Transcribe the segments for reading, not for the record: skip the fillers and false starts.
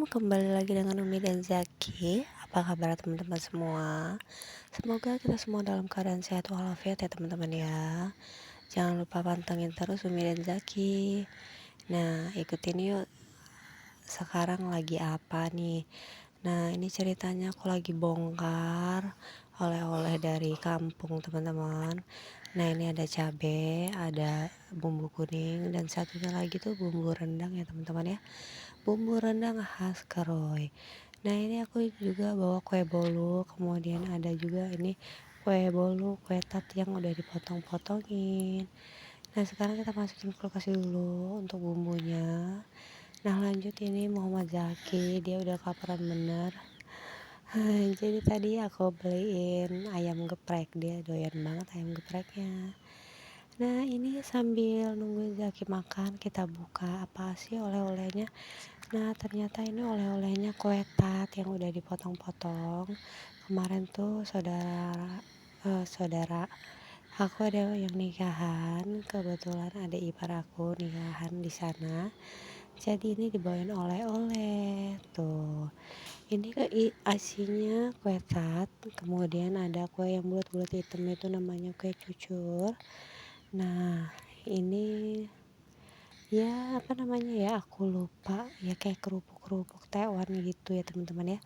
kembali lagi dengan Umi dan Zaki. Apa kabar teman-teman semua? Semoga kita semua dalam keadaan sehat walafiat ya teman-teman ya. Jangan lupa pantengin terus Umi dan Zaki. Nah, ikutin yuk sekarang lagi apa nih. Nah, ini ceritanya aku lagi bongkar oleh-oleh dari kampung teman-teman. Nah, ini ada cabe, ada bumbu kuning, dan satunya lagi tuh bumbu rendang ya teman-teman ya. Bumbu rendang khas Keroy. Nah, ini aku juga bawa kue bolu, kemudian ada juga ini kue bolu, kue tat yang udah dipotong-potongin. Nah, sekarang kita masukin kulkas dulu untuk bumbunya. Nah, lanjut ini Muhammad Zaki, dia udah kaparan bener. Jadi tadi aku beliin ayam geprek, dia doyan banget ayam gepreknya. Nah, ini sambil nungguin Zaki makan, kita buka apa sih oleh-olehnya. Nah, ternyata ini oleh-olehnya kue tat yang udah dipotong-potong. Kemarin tuh saudara aku ada yang nikahan, kebetulan ada ipar aku nikahan di sana. Jadi ini dibawain oleh-oleh tuh. Ini asinya kue tat, kemudian ada kue yang bulat-bulat hitam itu namanya kue cucur. Nah, ini ya apa namanya ya, aku lupa ya, kayak kerupuk tewan gitu ya teman-teman ya.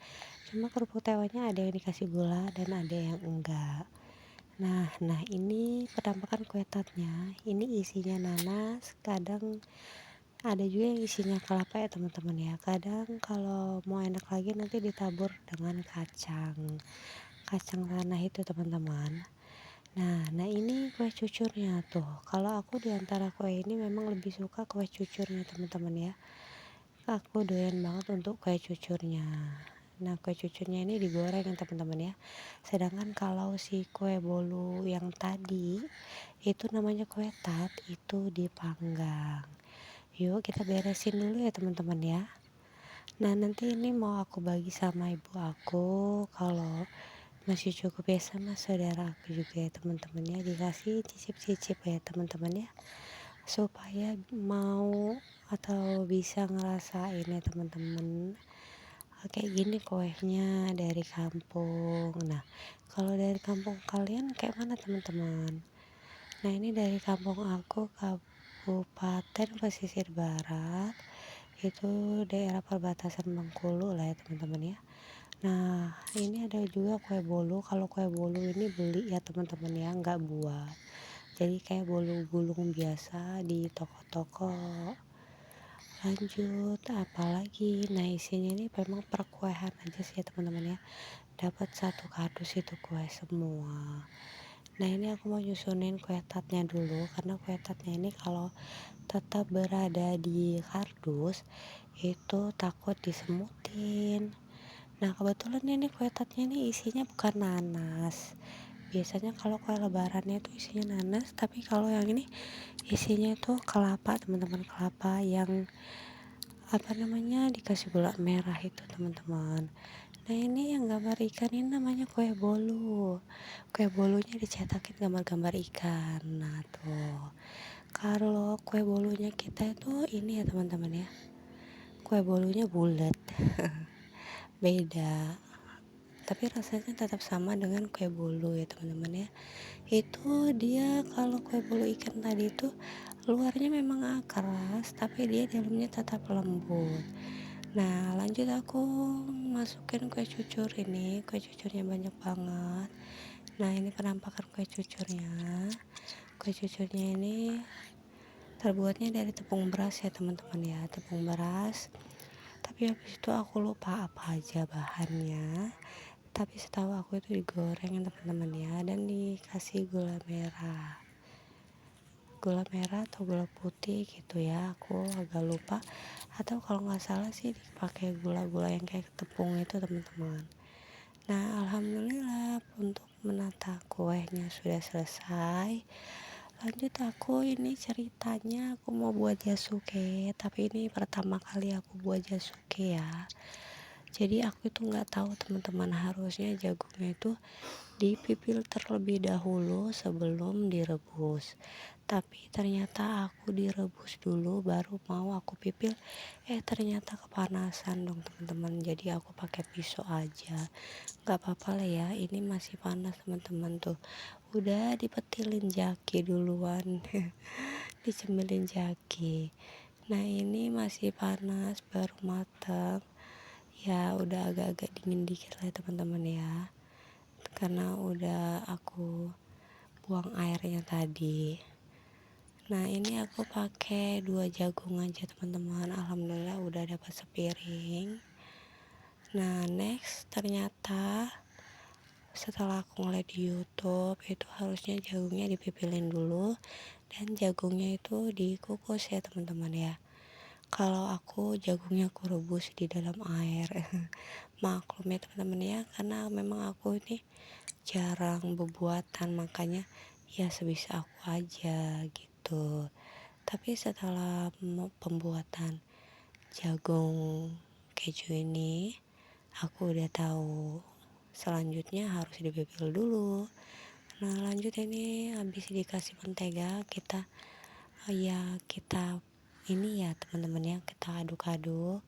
Cuma kerupuk tewannya ada yang dikasih gula dan ada yang enggak. Nah ini penampakan kue tatnya, ini isinya nanas, kadang ada juga yang isinya kelapa ya teman-teman ya. Kadang kalau mau enak lagi nanti ditabur dengan kacang tanah itu teman-teman. Nah ini kue cucurnya tuh. Kalau aku diantara kue ini memang lebih suka kue cucurnya teman-teman ya. Aku doyan banget untuk kue cucurnya. Nah, kue cucurnya ini digoreng ya teman-teman ya. Sedangkan kalau si kue bolu yang tadi itu namanya kue tat, itu dipanggang. Yuk kita beresin dulu ya teman-teman ya. Nah, nanti ini mau aku bagi sama ibu aku, kalau masih cukup ya sama saudara aku juga ya teman-teman ya, dikasih cicip-cicip ya teman-teman ya, supaya mau atau bisa ngerasain ya teman-teman kayak gini kuehnya dari kampung. Nah, kalau dari kampung kalian kayak mana teman-teman? Nah, ini dari kampung aku, Kabupaten Pesisir Barat, itu daerah perbatasan Bengkulu lah ya teman-teman ya. Nah, ini ada juga kue bolu. Kalau kue bolu ini beli ya teman-teman ya, nggak buat. Jadi kayak bolu gulung biasa di toko-toko. Lanjut apalagi, nah isinya ini memang perkuehan aja sih ya teman-teman ya. Dapat satu kardus itu kue semua. Nah, ini aku mau nyusunin kue tatnya dulu, karena kue tatnya ini kalau tetap berada di kardus itu takut disemutin. Nah, kebetulan ini kue tatnya ini isinya bukan nanas. Biasanya kalau kue lebarannya itu isinya nanas, tapi kalau yang ini isinya itu kelapa teman-teman, kelapa yang apa namanya dikasih gula merah itu teman-teman. Nah, ini yang gambar ikan ini namanya kue bolu. Kue bolunya dicetakin gambar-gambar ikan. Nah tuh, kalau kue bolunya kita itu ini ya teman-teman ya, kue bolunya bulat. Beda, tapi rasanya tetap sama dengan kue bolu ya teman-teman ya. Itu dia, kalau kue bolu ikan tadi itu luarnya memang keras, tapi dia dalamnya tetap lembut. Nah, lanjut aku masukin kue cucur ini. Kue cucurnya banyak banget. Nah, ini penampakan kue cucurnya. Kue cucurnya ini terbuatnya dari tepung beras ya teman-teman ya, tepung beras. Tapi habis itu aku lupa apa aja bahannya. Tapi setahu aku itu digoreng teman-teman ya, dan dikasih gula merah atau gula putih gitu ya, aku agak lupa. Atau kalau nggak salah sih dipakai gula-gula yang kayak tepung itu teman-teman. Nah, alhamdulillah untuk menata kuehnya sudah selesai. Lanjut aku ini ceritanya, aku mau buat jasuke, tapi ini pertama kali aku buat jasuke ya. Jadi aku itu nggak tahu teman-teman, harusnya jagungnya itu dipipil terlebih dahulu sebelum direbus. Tapi ternyata aku direbus dulu baru mau aku pipil. Ternyata kepanasan dong teman-teman. Jadi aku pakai pisau aja. Gak apa-apa lah ya, ini masih panas teman-teman tuh. Udah dipetilin jaki duluan. Dicemilin jaki. Nah ini masih panas baru matang. Ya udah agak-agak dingin dikit lah ya teman-teman ya. Karena udah aku buang airnya tadi. Nah ini aku pakai 2 jagung aja teman-teman. Alhamdulillah udah dapat sepiring. Nah next ternyata setelah aku ngeliat di YouTube itu harusnya jagungnya dipipilin dulu dan jagungnya itu dikukus ya teman-teman ya. Kalau aku jagungnya aku rebus di dalam air. Maklum ya teman-teman ya, karena memang aku ini jarang bebuatan, makanya ya sebisa aku aja gitu. Tapi setelah pembuatan jagung keju ini, aku udah tahu selanjutnya harus dipipil dulu. Nah lanjut ini habis dikasih mentega kita ini ya teman-teman ya, kita aduk-aduk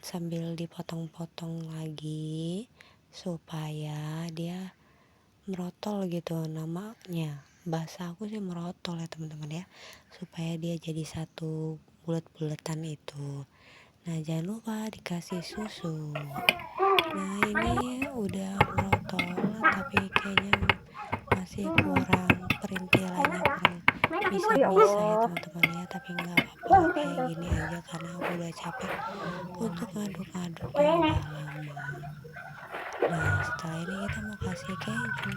sambil dipotong-potong lagi supaya dia merotol gitu namanya. Bahasa aku sih merotol ya teman-teman ya, supaya dia jadi satu bulat-bulatan itu. Nah jangan lupa dikasih susu. Nah ini udah merotol tapi kayaknya masih kurang, perintilannya kurang bisa-bisa ya teman-teman ya, tapi nggak apa-apa kayak gini aja karena aku udah capek untuk ngaduk-ngaduknya udah lama. Nah setelah ini kita mau kasih keju.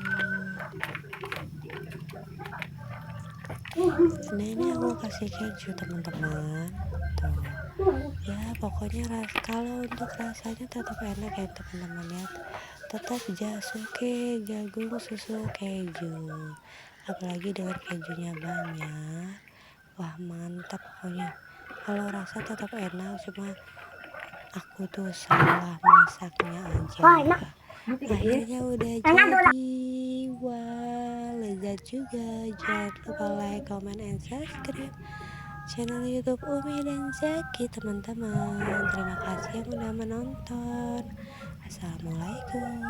Nah ini aku kasih keju teman-teman tuh ya. Pokoknya kalau untuk rasanya tetap enak ya teman-teman ya, tetap jasuke jagung susu keju, apalagi dengan kejunya banyak. Wah mantap pokoknya. Kalau rasa tetap enak, cuma aku tuh salah masaknya aja. Akhirnya udah jadi. Wah lezat juga. Jangan lupa like, comment, and subscribe channel YouTube Umi dan Zaki teman-teman. Terima kasih yang udah menonton. Assalamualaikum.